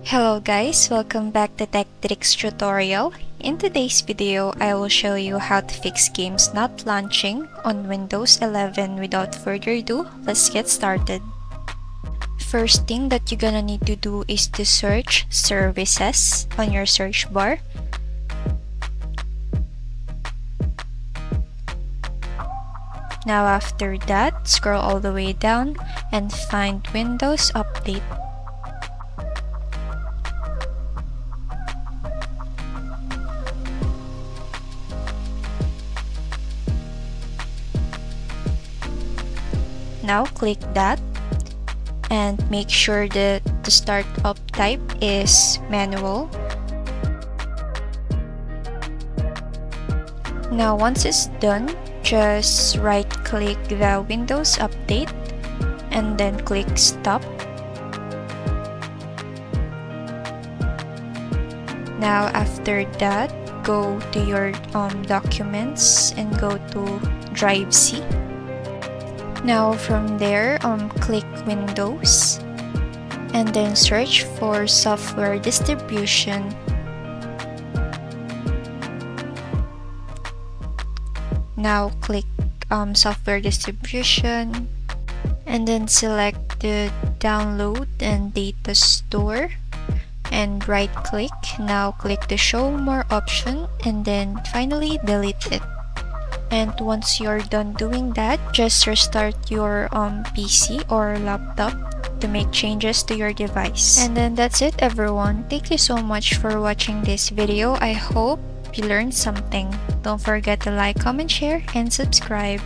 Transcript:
Hello guys, welcome back to Tech Tricks tutorial. In today's video, I will show you how to fix games not launching on Windows 11. Without further ado, let's get started. First thing that you're gonna need to do is to search services on your search bar. Now after that, scroll all the way down and find Windows Update. Now click that and make sure that the startup type is manual. Now once it's done, just right click the Windows Update and then click stop. Now after that, go to your documents and go to Drive C. Now from there, click Windows and then search for software distribution. Now click software distribution and then select the download and data store and right click. Now click the show more option and then finally delete it. And once you're done doing that, just restart your PC or laptop to make changes to your device. And then that's it everyone. Thank you so much for watching this video. I hope you learned something. Don't forget to like, comment, share, and subscribe.